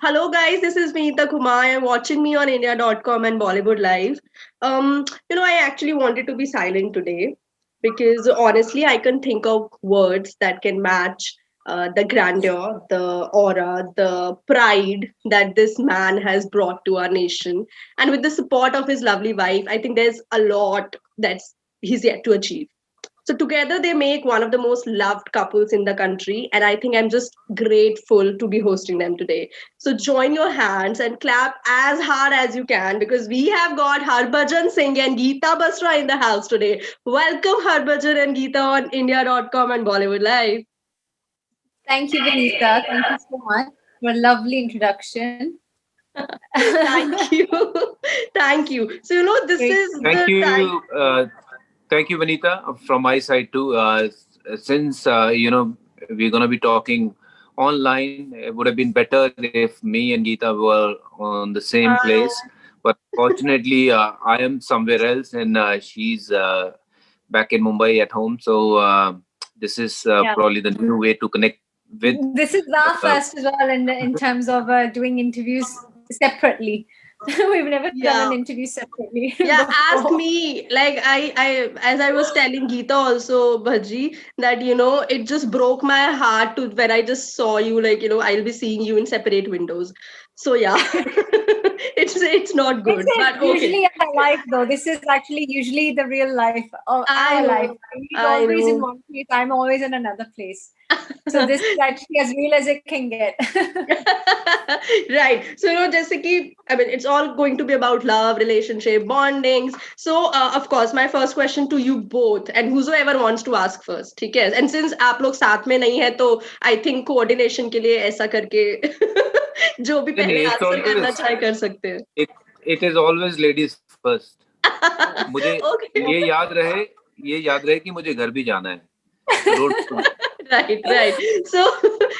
Hello, guys. This is Meeta Kumar. You're watching me on India.com and Bollywood Live. I actually wanted to be silent today because honestly, I can think of words that can match the grandeur, the aura, the pride that this man has brought to our nation. And with the support of his lovely wife, I think there's a lot that's he's yet to achieve. So together they make one of the most loved couples in the country, and I think I'm just grateful to be hosting them today. So join your hands and clap as hard as you can because we have got Harbhajan Singh and Geeta Basra in the house today. Welcome Harbhajan and Geeta on India.com and Bollywood Live. Thank you, Vanita. Thank you so much for a lovely introduction. Thank you. Thank you. So this Great. is Thank the time. you. Thank you, Vanita, from my side too. Since we're gonna be talking online, it would have been better if me and Geeta were on the same place. But fortunately, I am somewhere else, and she's back in Mumbai at home. So this is Yeah. probably the new way to connect with. This is our first as well in terms of doing interviews separately. We've never done Yeah. an interview separately Yeah, ask before. me. Like as I was telling Geeta also, Bhaji, that it just broke my heart to when I just saw you. Like I'll be seeing you in separate windows. So yeah, it's not This good, is but okay. usually our life, though. This is actually usually the real life of I our life. know, He's I always in know. one place. I'm always in another place. So this is actually as real as it can get. Right. So जैसे कि I mean it's all going to be about love, relationship, bondings. So of course my first question to you both and whosoever wants to ask first, ठीक है? And since आप लोग साथ में नहीं है तो I think coordination के लिए ऐसा करके जो भी पहले It's आंसर करना always चाहे कर सकते हैं. it is always ladies first. मुझे Okay. ये याद रहे कि मुझे घर भी जाना है. So don't. Right. So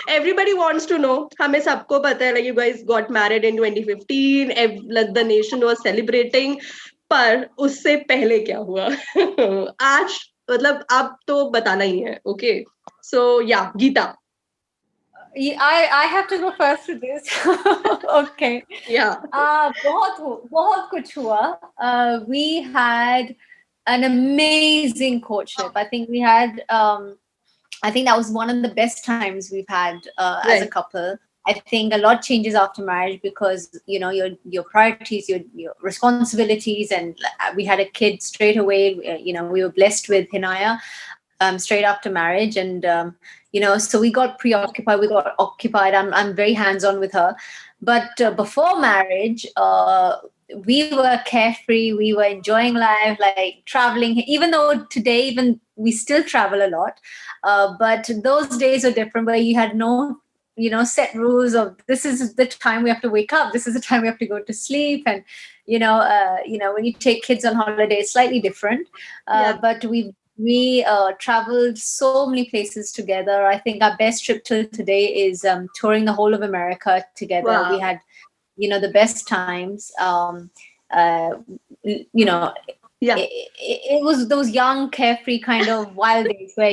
everybody wants to know. हमें सबको पता है like you guys got married in 2015. Like, the nation was celebrating. पर उससे पहले क्या हुआ? आज मतलब अब तो बताना ही है. Okay. So yeah, Geeta. I have to go first with this. Okay. Yeah. बहुत कुछ हुआ. We had an amazing courtship. I think we had I think that was one of the best times we've had as a Right. couple. I think a lot changes after marriage because your priorities, your responsibilities, and we had a kid straight away. We were blessed with Hinaya straight after marriage, and so we got preoccupied. We got occupied. I'm very hands on with her, but before marriage. We were carefree, we were enjoying life, like traveling, even though today even we still travel a lot, but those days are different where you had no set rules of this is the time we have to wake up, this is the time we have to go to sleep, and when you take kids on holiday it's slightly different. Yeah. But we traveled so many places together. I think our best trip till today is touring the whole of America together. Wow. We had the best times. uh, Yeah. it was those young carefree kind of wild days where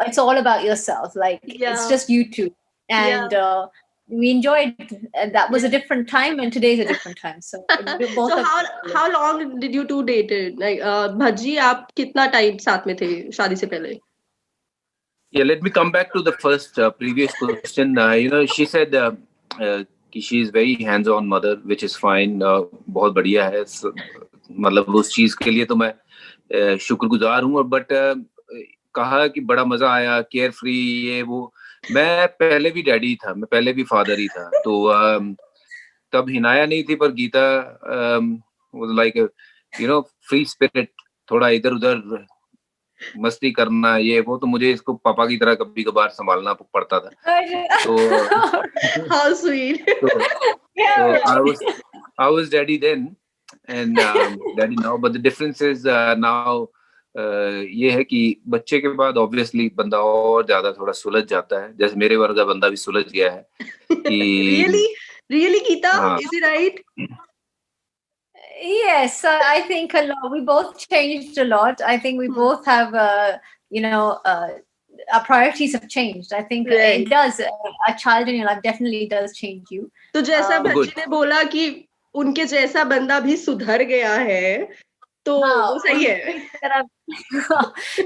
it's all about yourself, like Yeah. it's just you two, and we enjoyed. That was a different time and today's a different time, so both So of how long did you two dated? Like Bhaji, आप कितना time साथ में थे शादी से पहले? Yeah, let me come back to the first previous question. She said कि she is very hands-on mother, which is fine. बहुत बढ़िया है. मतलब उस चीज के लिए तो मैं शुक्रगुजार हूँ. बट कहा कि बड़ा मजा आया, केयर फ्री, ये वो. मैं पहले भी डैडी था, मैं पहले भी फादर ही था. तो तब हिनाया नहीं थी, पर Gita was like free spirit. थोड़ा इधर उधर मस्ती करना, ये वो, तो मुझे इसको पापा की तरह कभी कभार संभालना पड़ता था. तो How sweet. I was daddy then and daddy now, but the difference is now ये है कि बच्चे के बाद obviously बंदा और ज्यादा थोड़ा सुलझ जाता है. जैसे मेरे वर्गा बंदा भी सुलझ गया है कि Really Geeta, हाँ. is it right? Yes, I think a lot. We both changed a lot. I think we both have, our priorities have changed. I think Right. it does. A child in your life definitely does change you. तो जैसा Good. Bhajji ने बोला कि उनके जैसा बंदा भी सुधर गया है, तो वो सही है.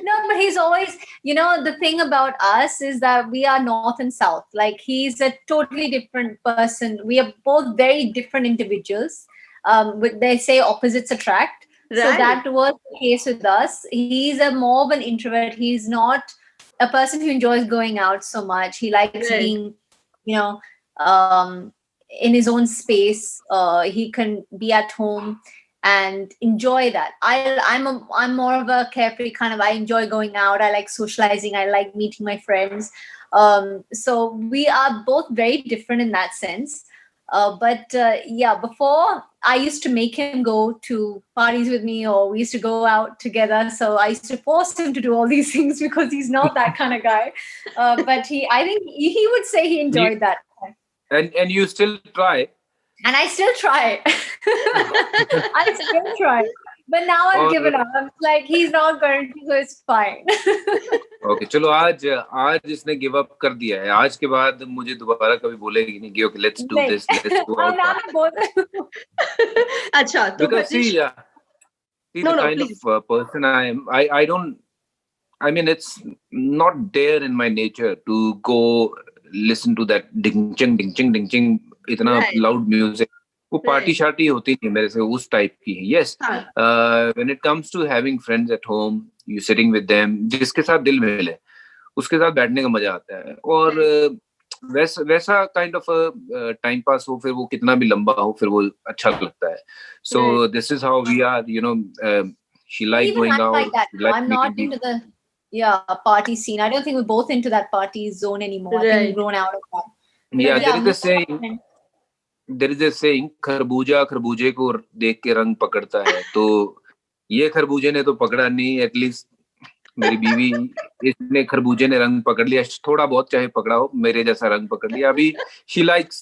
No, but he's always, the thing about us is that we are north and south. Like, he's a totally different person. We are both very different individuals. But they say opposites attract. So Right. that was the case with us. He's more of an introvert. He's not a person who enjoys going out so much. He likes Right. being, in his own space. He can be at home and enjoy that. I'm more of a carefree kind of. I enjoy going out. I like socializing. I like meeting my friends. So we are both very different in that sense. But before I used to make him go to parties with me, or we used to go out together. So I used to force him to do all these things because he's not that kind of guy. But I think he would say he enjoyed that. And you still try. And I still try. I still try. But now I've given up. I'm like, he's not going to, so it's fine. Okay, चलो आज इसने give up कर दिया है. आज के बाद मुझे दोबारा कभी बोलेगी नहीं कि okay, let's do this, let's go out. now I'm both. अच्छा, तो Because see the kind of person I am, I don't, I mean, it's not there in my nature to go listen to that ding ching इतना loud music. वो party शार्टी होती नहीं मेरे से उस type की है. Yes, when it comes to having friends at home, you sitting with them, जिसके साथ दिल मिले उसके साथ बैठने का मजा आता है. और वैसा काइंड ऑफ टाइम पास हो, फिर वो कितना भी लंबा हो, फिर वो अच्छा लगता है. So this is how we are, she like even going out. Like that. Like I'm not into the party scene. I don't think we're both into that party zone anymore. I think we've grown out of that. Yeah, there is a saying, खरबूजा खरबूजे को देख के रंग पकड़ता है. तो ये खरबूजे ने तो पकड़ा नहीं, एटलीस्ट मेरी बीवी, इसने खरबूजे ने रंग पकड़ लिया. थोड़ा बहुत चाहे पकड़ा हो, मेरे जैसा रंग पकड़ लिया. अभी she likes,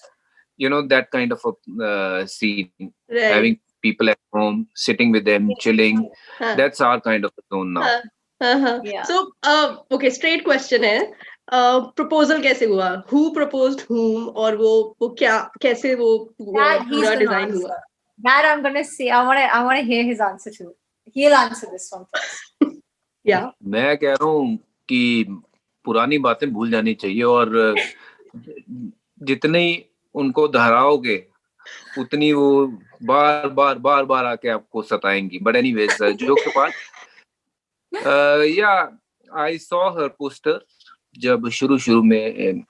that kind of a scene, having people at home, sitting with them, chilling. That's our kind of zone now. Yeah. So, okay, straight question है. प्रपोजल कैसे हुआ? Who proposed whom? और वो क्या कैसे वो पूरा डिजाइन हुआ? That I'm gonna say. I want to hear his answer too. He'll answer this one first. Yeah. मैं कह रहा हूँ कि पुरानी बातें भूल जानी चाहिए, और जितनी उनको दोहराओगे उतनी वो बार आके आपको सताएंगी. But anyways, joke apart, I saw her poster जब शुरू में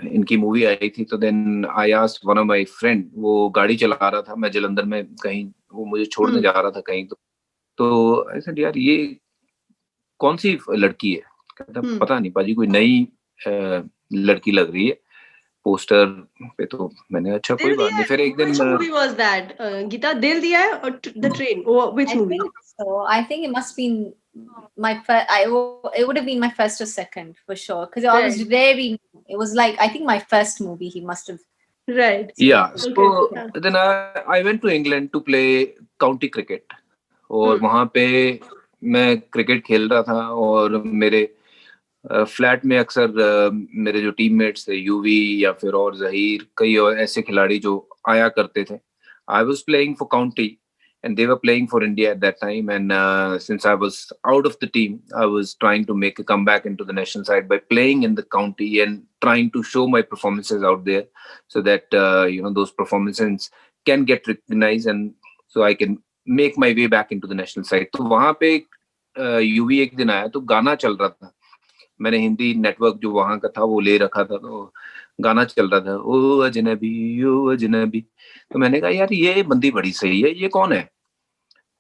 इनकी मूवी आई थी. तो then I asked one of my friend, वो गाड़ी चला रहा था, मैं जलंधर में कहीं, वो मुझे छोड़ने जा रहा था कहीं. तो आई सेड, यार ये कौन सी लड़की है? कहता पता नहीं पाजी, कोई नई लड़की लग रही है पोस्टर पे. तो मैंने अच्छा कोई बात नहीं. फिर एक दिन Which movie was that? Gita, दिल दिया है or The Train? Which movie? I think it must be my first. It would have been my first or second for sure, because I was it was like, I think my first movie he must have. Right. Yeah. So then I went to England to play county cricket. और वहाँ पे मैं cricket खेल रहा था, और मेरे flat में अक्सर मेरे जो टीममेट्स थे, यूवी या फिर और जहीर, कई और ऐसे खिलाड़ी जो आया करते थे. I was playing for county and they were playing for India at that time, and since I was out of the team, I was trying to make a comeback into the national side by playing in the county and trying to show my performances out there, so that those performances can get recognized and so I can make my way back into the national side. तो वहाँ पे UV एक दिन आया, तो गाना चल रहा था. मैंने हिंदी नेटवर्क जो वहाँ का था वो ले रखा था, तो गाना चल रहा था, ओ अजनबी. तो मैंने कहा, यार ये बंदी बड़ी सही है, ये कौन है?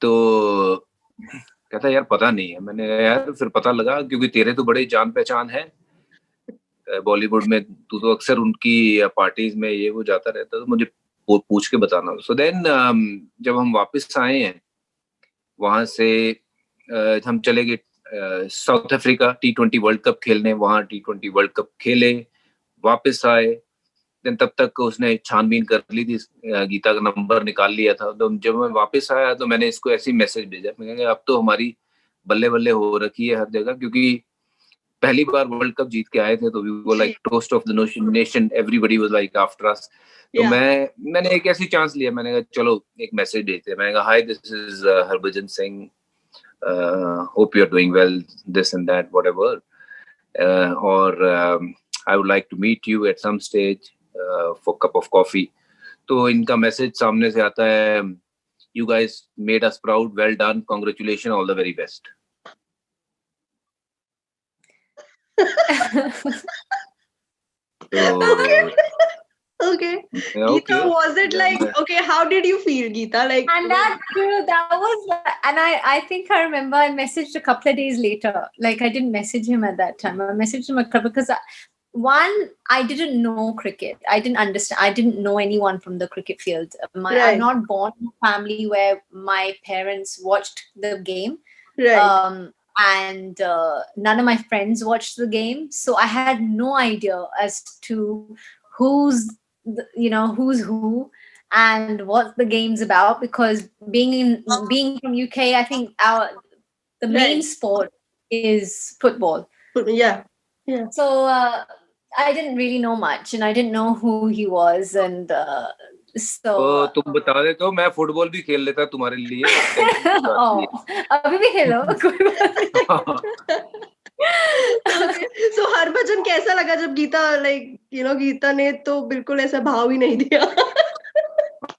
तो कहता, यार पता नहीं है. मैंने कहा, यार फिर पता लगा, क्योंकि तेरे तो बड़े जान पहचान है बॉलीवुड में, तू तो अक्सर उनकी पार्टीज में ये वो जाता रहता, तो मुझे पूछ के बताना. सो देन जब हम वापस आए हैं वहां से, हम चले गए south Africa T20 world cup खेलने. वहां T20 वर्ल्ड कप खेले, वापस आए. देन तब तक उसने छानबीन कर ली थी, गीता का नंबर निकाल लिया था. तो जब मैं वापस आया तो मैंने इसको ऐसी मैसेज भेजा, मैं कहा अब तो हमारी बल्ले बल्ले हो रखी है हर जगह, क्योंकि पहली बार वर्ल्ड कप जीत के आए थे, तो we were like toast of the nation, everybody was like after us. तो मैंने एक ऐसी चांस लिया, मैंने कहा चलो एक मैसेज देते हैं. मैंने कहा hi, this is Harbhajan Singh, hope you are doing well, this and that whatever, और I would like to meet you at some stage for cup of coffee. तो इनका मैसेज सामने से आता है, you guys made us proud, well done, congratulation, all the very best. Okay. Geeta, was it like, okay, how did you feel, Geeta? Like, and that was, and I think I remember I messaged a couple of days later. Like, I didn't message him at that time. I messaged him a couple, because one, I didn't know cricket. I didn't understand. I didn't know anyone from the cricket field. I'm not born in a family where my parents watched the game. Right. And none of my friends watched the game. So I had no idea as to who's who and what the game's about, because being from UK, I think the main sport is football. Yeah. So I didn't really know much, and I didn't know who he was, and so तुम बता दे तो मैं football भी खेल लेता तुम्हारे लिए. अभी भी खेलो, कोई बात नहीं. So हरभजन कैसा लगा जब गीता ने तो बिल्कुल ऐसा भाव ही नहीं दिया.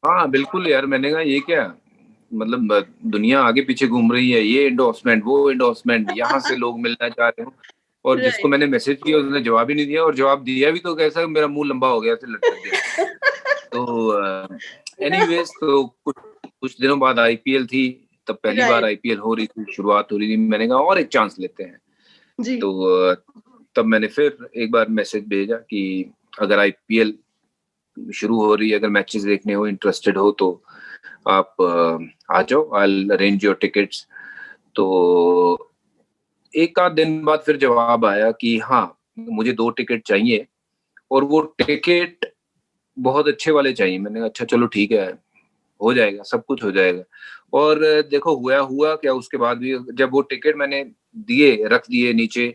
हाँ बिल्कुल यार, मैंने कहा ये क्या, मतलब दुनिया आगे पीछे घूम रही है, ये एंडोर्समेंट, वो एंडोर्समेंट, यहाँ से लोग मिलना चाह रहे हो, और जिसको मैंने मैसेज किया उसने जवाब ही नहीं दिया, और जवाब दिया भी तो कैसा, मेरा मुंह लंबा हो गया ऐसे लटक गया. तो एनीवेज, तो कुछ दिनों बाद आईपीएल थी, तब पहली बार आईपीएल हो रही थी, शुरुआत हो रही थी. मैंने कहा और एक चांस लेते हैं. तो तब मैंने फिर एक बार मैसेज भेजा कि अगर आईपीएल शुरू हो रही है, अगर मैचेस देखने हो, इंटरेस्टेड हो, तो आप आ जाओ, I will arrange your tickets. तो एक आध दिन बाद फिर जवाब आया कि हाँ मुझे 2 टिकट चाहिए, और वो टिकट बहुत अच्छे वाले चाहिए. मैंने कहा अच्छा चलो ठीक है, हो जाएगा, सब कुछ हो जाएगा. और देखो हुआ क्या, उसके बाद भी जब वो टिकट मैंने रख दिए नीचे,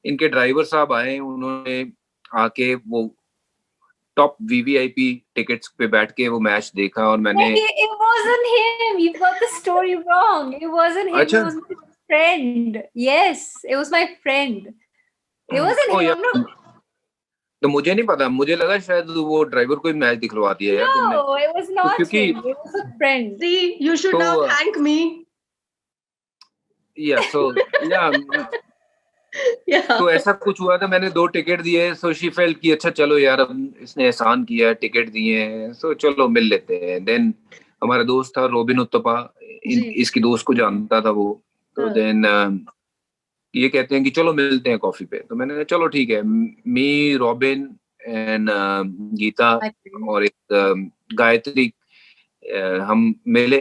इनके ड्राइवर साहब आए, उन्होंने आके वो टॉप वीवीआईपी टिकट्स पे बैठ के वो मैच देखा, और मैंने It wasn't him. You got the story wrong. It wasn't him. अच्छा. It was my friend. Yes, it was my friend. It wasn't him. तो मुझे नहीं पता, मुझे लगा शायद वो ड्राइवर को मैच दिखलवा दिया यार तुमने. No, it was not him. It was a friend. See, you should now thank me. Yeah, so तो ऐसा कुछ हुआ था. मैंने 2 टिकट दिए, सो शी फेल्ट कि अच्छा चलो यार, अब इसने एहसान किया, टिकट दिए हैं, सो चलो मिल लेते हैं. देन हमारा दोस्त था रोबिन उत्तपा, इसकी दोस्त को जानता था वो. तो देन ये कहते हैं कि चलो मिलते हैं कॉफी पे. तो मैंने कहा चलो ठीक है. मी, रॉबिन एंड गीता और एक गायत्री, हम मिले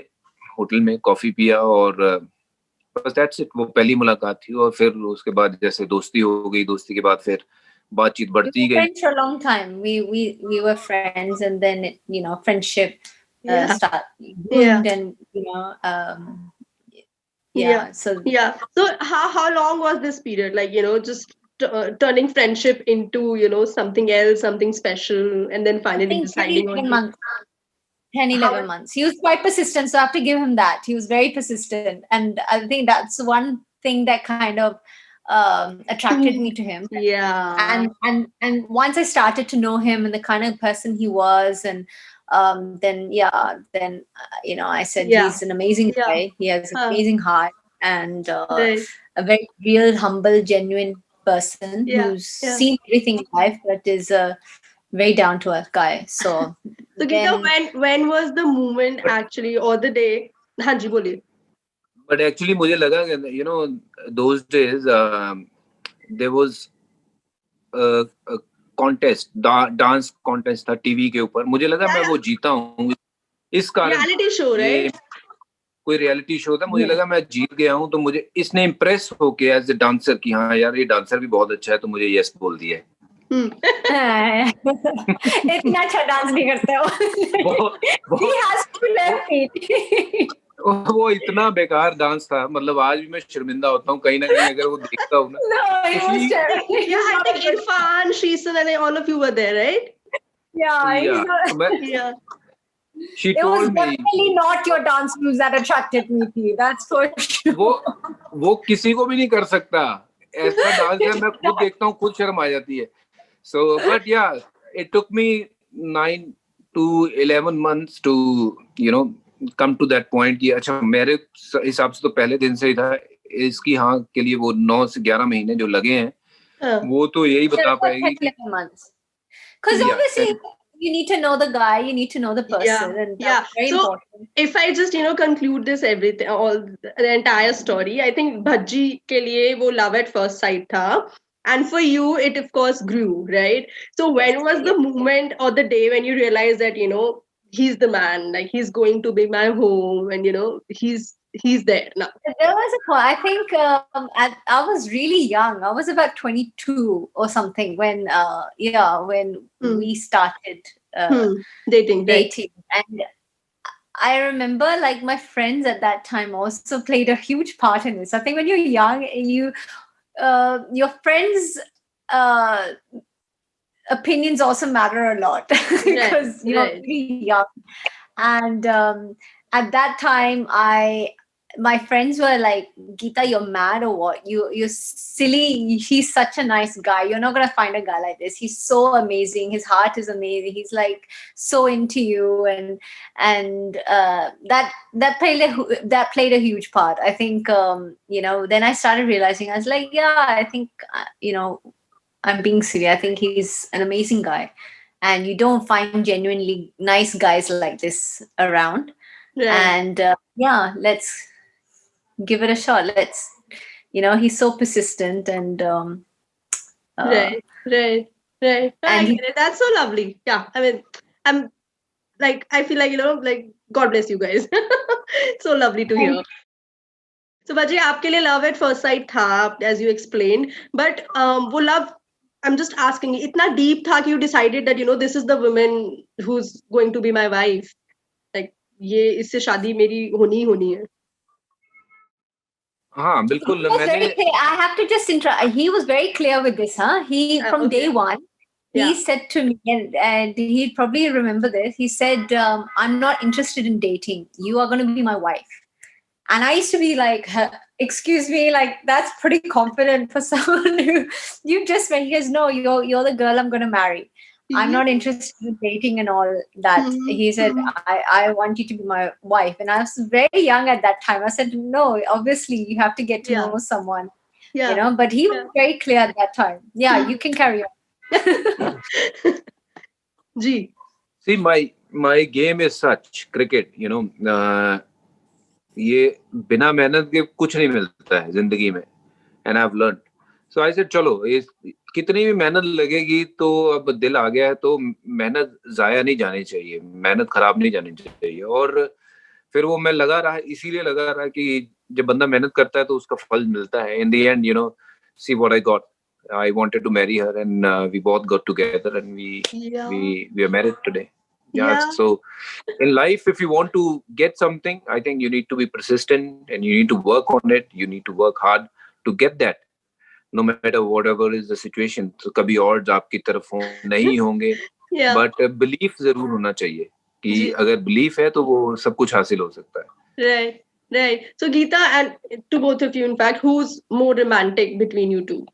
होटल में, कॉफी पिया, और बस दैट्स इट. वो पहली मुलाकात थी, और फिर उसके बाद जैसे दोस्ती हो गई, दोस्ती के बाद फिर बातचीत बढ़ती गई. For a long time we were friends, and then friendship started, and so how long was this period, like just turning friendship into something else, something special, and then finally deciding on 10-11 months. He was quite persistent, so I have to give him that. He was very persistent, and I think that's one thing that kind of attracted me to him. And once I started to know him and the kind of person he was, and then I said he's an amazing guy. He has an amazing heart, and a very real, humble, genuine person who's seen everything in life, but is a very down to earth guy. So Geeta, when was the moment actually, or the day? हाँ जी बोलिए. But actually मुझे लगा कि those days there was a contest, dance contest था TV के ऊपर. मुझे लगा मैं वो जीता हूँ इस कारण. Reality show, right? कोई रियलिटी शो था. मुझे लगा मैं जीत गया हूँ, तो मुझे इसने इम्प्रेस होके एज ए डांसर कि हाँ यार ये डांसर भी बहुत अच्छा है, तो मुझे यस बोल दिया. इतना अच्छा डांस नहीं करता वो. He has 2 left feet. वो इतना बेकार डांस था, मतलब आज भी मैं शर्मिंदा होता हूँ कहीं ना कहीं अगर वो देखता हूँ ना। No, it was terrible. Yeah, I think Irfan, Shreesan, and all of you were there, right? Yeah, he's Yeah, not. so मैं, Yeah. she It was told me definitely not your dance moves that attracted me to you. That's for sure. वो किसी को भी नहीं कर सकता ऐसा dance है, मैं खुद देखता हूँ खुद शर्म आ जाती है. So but yeah, it took me 9 to 11 months to come to that point कि अच्छा मेरे हिसाब से तो पहले दिन से ही था. इसकी हाँ के लिए वो 9 से 11 महीने जो लगे हैं वो तो यही बता पाएगी. 11 months. Because Yeah, obviously you need to know the guy, you need to know the person, and that's very So important. if I just conclude this everything, all the entire story, I think Bhaji ke liye wo love at first sight tha, and for you it of course grew, right? So when was the moment or the day when you realized that he's the man, like he's going to be my home, and he's there now? There was a point, I think I was really young. I was about 22 or something when when we started Dating, right? and I remember like my friends at that time also played a huge part in this. I think when you're young, your friends opinions also matter a lot because you're really young. And at that time, my friends were like, Geeta, you're mad or what? You're silly. He's such a nice guy. You're not gonna find a guy like this. He's so amazing. His heart is amazing. He's like so into you, and that played a huge part. I think then I started realizing I was like, yeah, I think I'm being silly. I think he's an amazing guy. And you don't find genuinely nice guys like this around. Right. And let's give it a shot. Let's, he's so persistent and right. And I get it. That's so lovely. Yeah, I mean, I'm like, I feel like like God bless you guys. So lovely to hear. So Bhaji, आपके लिए love at first sight था, as you explained, but वो love, I'm just asking, इतना deep था कि you decided that this is the woman who's going to be my wife. Like ये इससे शादी मेरी होनी ही होनी है. हाँ बिल्कुल. I have to just he was very clear with this, he from day one he said to me, and he'd probably remember this, he said, I'm not interested in dating, you are going to be my wife. And I used to be like, excuse me, like that's pretty confident for someone who you just went. He goes, no, you're the girl I'm going to marry. I'm not interested in dating and all that. He said, I want you to be my wife. And I was very young at that time. I said, no, obviously you have to get to know someone, but he was very clear at that time. Yeah, you can carry on. Gee. See, my game is such cricket, ये बिना मेहनत के कुछ नहीं मिलता है जिंदगी में. And I have learn. So I said चलो ये कितनी भी मेहनत लगेगी तो अब दिल आ गया है तो मेहनत जाया नहीं जानी चाहिए, मेहनत खराब नहीं जानी चाहिए. और फिर वो मैं लगा रहा, इसीलिए लगा रहा कि जब बंदा मेहनत करता है तो उसका फल मिलता है. In the end see what I got. I wanted to marry her and we both got together and we are married today. So in life, if you want to get something, I think you need to be persistent and you need to work on it. You need to work hard to get that, no matter whatever is the situation. So kabhi odds aapki taraf nahi honge, but belief zarur hona chahiye कि अगर belief है तो वो सब कुछ हासिल हो सकता है. Right. So Geeta, and to both of you, in fact, who's more romantic between you two?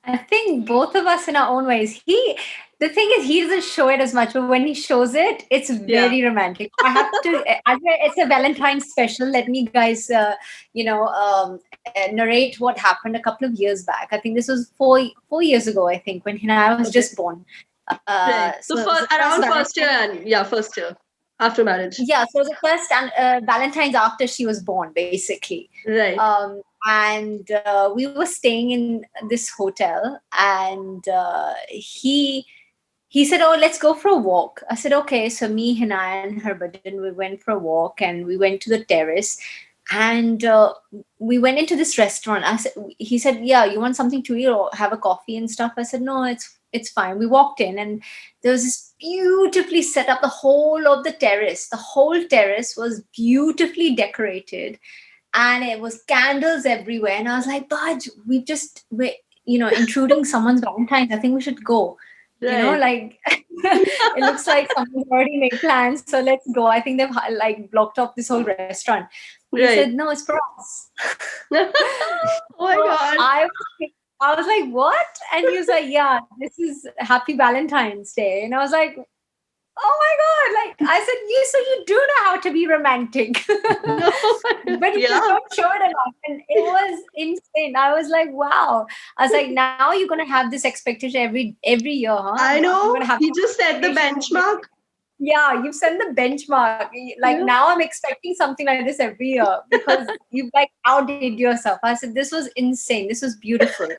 I think both of us in our own ways. The thing is, he doesn't show it as much, but when he shows it, it's very romantic. I have to. It's a Valentine special. Let me, guys, narrate what happened a couple of years back. I think this was four years ago. I think when I was just born. So around first year, first year after marriage. Yeah, so the first Valentine's after she was born, basically. Right. And we were staying in this hotel, and he said, oh, let's go for a walk. I said, okay. So me, Hinaya, and Harbhajan, we went for a walk, and we went to the terrace, and we went into this restaurant. He said, yeah, you want something to eat or have a coffee and stuff? I said, no, it's fine. We walked in and there was this beautifully set up, the whole of the terrace. The whole terrace was beautifully decorated and it was candles everywhere. And I was like, Budge, we're intruding someone's Valentine's. I think we should go. Right. Like it looks like someone's already made plans. So let's go. I think they've like blocked off this whole restaurant. He Right. said, no, it's for us. Oh my So God. I was like, what? And he was like, yeah, this is Happy Valentine's Day. And I was like, oh my God. Like I said, so you do know how to be romantic. But you Yeah. don't show it enough. And it was insane. I was like, wow. I was like, now you're gonna have this expectation every year, huh? I You're know. gonna have He this just set the expectation. benchmark. Yeah, you've set the benchmark. Like Yeah. now I'm expecting something like this every year because you've like outdid yourself. I said, this was insane. This was beautiful.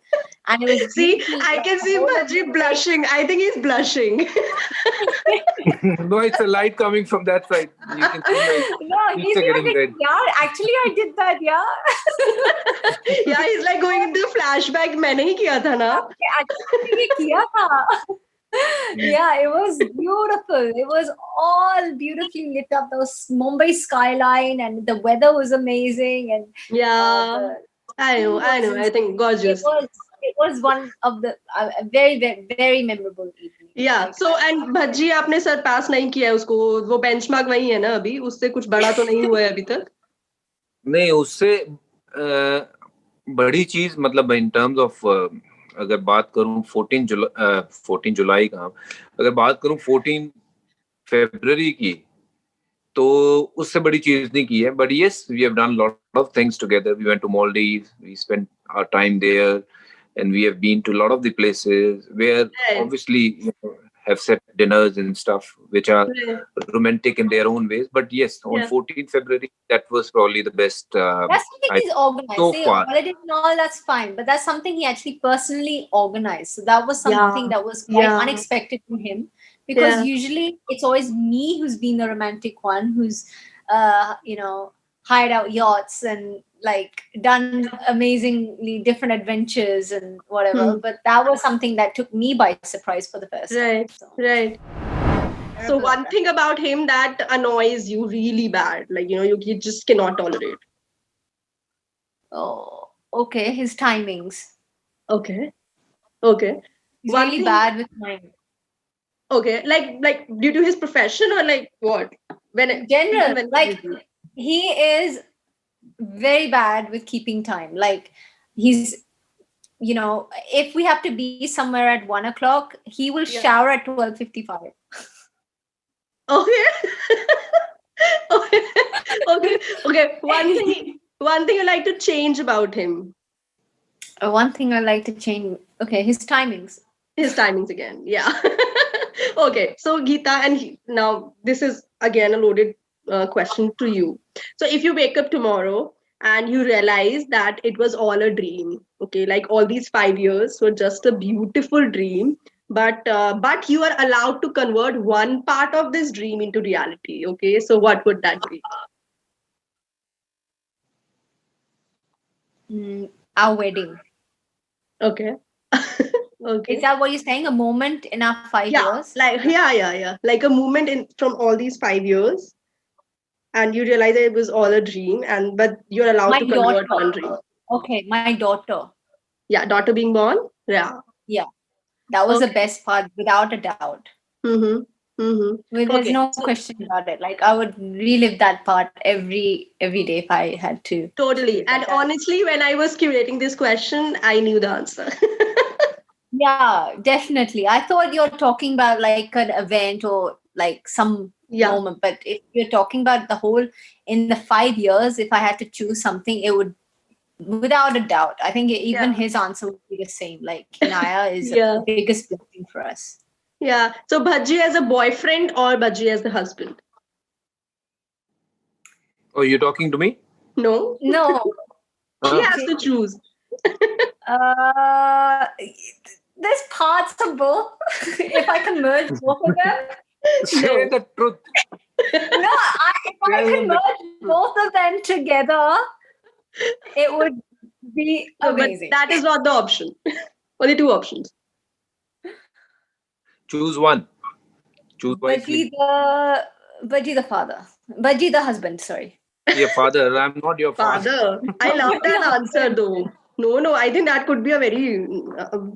And it was See, beautiful. I can see Bhaji blushing. I think he's blushing. No, it's a light coming from that side. You can see my No, cheeks he's are getting like, red. yeah, actually I did that, yeah. Yeah, he's like going into flashback. मैंने ही किया था ना. Actually, ये किया था. Yeah, it was beautiful. It was all beautifully lit up. There was Mumbai skyline and the weather was amazing. And Yeah, I know. I think gorgeous. it was one of the very, very, very memorable evening. Yeah. So and Bhajji आपने सरपास नहीं किया है उसको. वो benchmark वही है ना अभी. उससे कुछ बड़ा तो नहीं हुआ है अभी तक. नहीं, उससे बड़ी चीज मतलब in terms of अगर बात करूं 14 जुलाई का, अगर बात करूं 14 फरवरी की, तो उससे बड़ी चीज नहीं की है. But yes, we have done a lot of things together. We went to Maldives, we spent our time there, and we have been to a lot of the places where obviously have set dinners and stuff which are romantic in their own ways. But yes, on 14th February, that was probably the best. That's something he's organized. So far. Holiday and all, that's fine. But that's something he actually personally organized. So that was something that was quite unexpected to him. Because usually it's always me who's been the romantic one, who's, hired out yachts and like done amazingly different adventures and whatever. But that was something that took me by surprise for the first time. Right. So one thing about him that annoys you really bad, like, you just cannot tolerate. Oh, okay. His timings. Okay. He's really bad with timing. Okay, like due to his profession or like what? General, like he is very bad with keeping time. Like he's, if we have to be somewhere at 1:00, he will shower at 12:55. Okay. Okay. One thing you like to change about him. One thing I like to change. Okay, his timings. His timings again. Yeah. Okay. So Geeta, and now this is again a loaded question to you. So if you wake up tomorrow and you realize that it was all a dream, okay, like all these 5 years were just a beautiful dream, but you are allowed to convert one part of this dream into reality. Okay, so what would that be? Our wedding. Okay. Okay. Is that what you're saying? A moment in our 5 years? Yeah. Like a moment from all these 5 years, and you realize that it was all a dream, but you're allowed to convert one dream. Okay, my daughter. Yeah, daughter being born. Yeah. That was the best part, without a doubt. There's no question about it. Like I would relive that part every day if I had to. Totally. And honestly, when I was curating this question, I knew the answer. Yeah, definitely. I thought you're talking about like an event or like some moment. But if you're talking about the whole, in the 5 years, if I had to choose something, it would, without a doubt, I think even his answer would be the same. Like Hinaya is the biggest blessing for us. Yeah. So Bhaji as a boyfriend or Bhaji as the husband? Oh, you're talking to me? No. She has to choose. There's parts of both. If I can merge both of them. Say the truth. No, if I can merge both of them together, it would be amazing. But that is not the option. Only two options. Choose one. Choose wisely. Bajji the father. Bajji the husband, sorry. Yeah, father. I'm not your father. Father. I love that answer though. No, I think that could be a very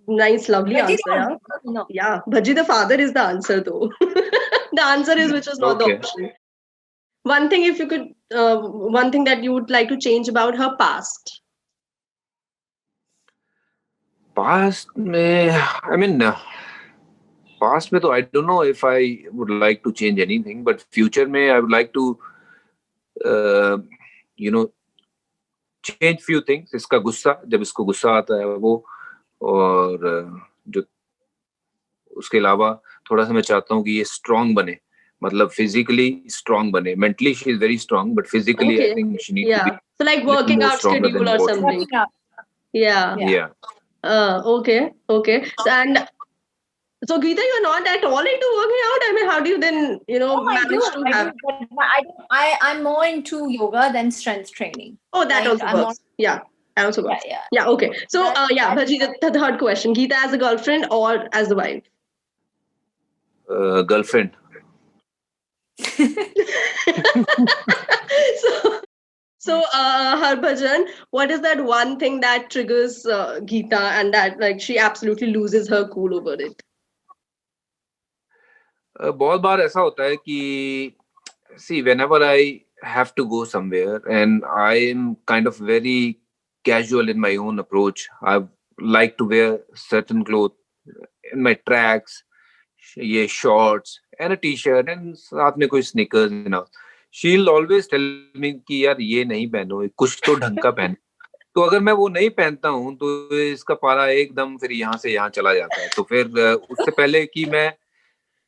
nice, lovely Bajji answer. the Yeah, husband. No. yeah. Bhaji the father is the answer though. The answer is which is not the Okay. option. One thing, if you could, one thing that you would like to change about her past. Past में, I mean, past में तो I don't know if I would like to change anything, but future में I would like to, uh, you know, change few things. इसका गुस्सा, जब इसको गुस्सा आता है वो, और जो उसके अलावा थोड़ा सा मैं चाहता हूँ कि ये स्ट्रांग बने, मतलब फिजिकली स्ट्रांग बने. Mentally she is very strong, but physically I Okay. Think she need to be Yeah. So like little working more out stronger schedule than or what she something. is. Working out. Yeah. Yeah. Okay. Okay. So, and so Geeta, you're not at all into working out. I mean, how do you then, Oh, I do. manage to have? I'm more into yoga than strength training. Oh, that Like, also I'm works. Yeah, that also Yeah, works. yeah. Yeah. Okay. So, That- Bhaji, the third question: Geeta as a girlfriend or as the wife? Girlfriend. So, Harbhajan, what is that one thing that triggers Geeta and that like she absolutely loses her cool over it? बहुत बार ऐसा होता है कि see, whenever I have to go somewhere and I am kind of very casual in my own approach, I like to wear certain clothes in my tracks, ये shorts and a t-shirt and साथ में कोई sneakers, you know. She'll always tell me कि यार ये नहीं पहनो, कुछ तो ढंग का पहनो. तो अगर मैं वो नहीं पहनता हूँ तो इसका पारा एकदम फिर यहाँ से यहाँ चला जाता है. तो फिर उससे पहले कि मैं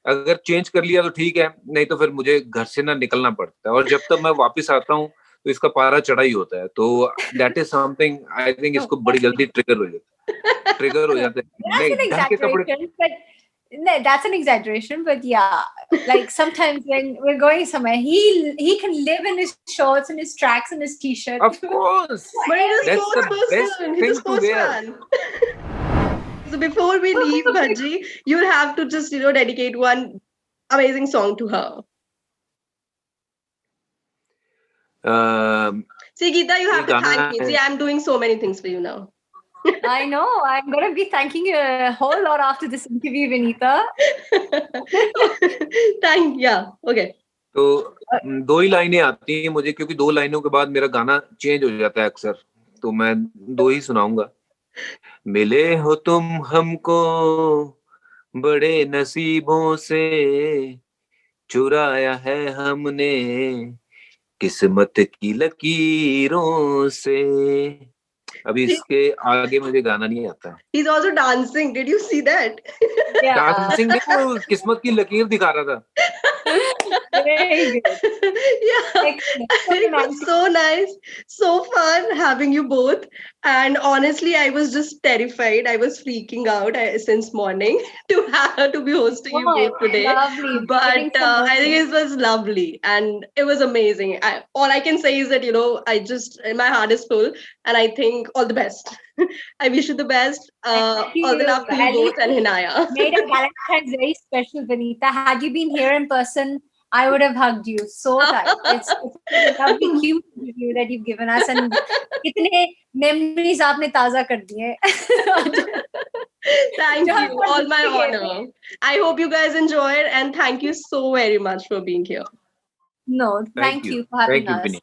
अगर चेंज कर लिया तो ठीक है, नहीं तो फिर मुझे घर से ना निकलना पड़ता है, और जब तक मैं वापस आता हूँ तो इसका पारा चढ़ा ही होता है. तो that is something I think इसको बड़ी जल्दी ट्रिगर हो जाता है. That's नहीं, an ढंग के कपड़े. exaggeration, but no, that's an exaggeration. But yeah, like sometimes when we're going somewhere, he can live in his shorts and his tracks and his t-shirt. Of course, But he's a that's the sports best person. He's a thing to sports wear. fan. So before we leave, Bhaji, you'll have to just dedicate one amazing song to her. See, Geeta, you have to thank me. See, I'm doing so many things for you now. I know. I'm going to be thanking you a whole lot after this interview, Vinita. Yeah, okay. तो दो ही लाइनें आती हैं मुझे, क्योंकि दो लाइनों के बाद मेरा गाना चेंज हो जाता है अक्सर, तो मैं दो ही सुनाऊंगा. मिले हो तुम हमको बड़े नसीबों से, चुराया है हमने किस्मत की लकीरों से. अभी इसके आगे मुझे गाना नहीं आता. He's also dancing. Did you see that? Yeah. Dancing नहीं, वो किस्मत की लकीर दिखा रहा था. Very good. Yeah. Excellent. It was so nice, so fun having you both. And honestly, I was just terrified. I was freaking out since morning to be hosting you both today. Lovely. But I think it was lovely and it was amazing. All I can say is that my heart is full, and I think all the best. I wish you the best. All the love to you both and Hinaya. Made a Valentine's very special, Vanita. Had you been here in person, I would have hugged you so tight. It's a lovely, cute review that you've given us, and kitne memories aapne taza kar diye. Thank you. All my honor. I hope you guys enjoyed, and thank you so very much for being here. No, thank you for having us. Vinny.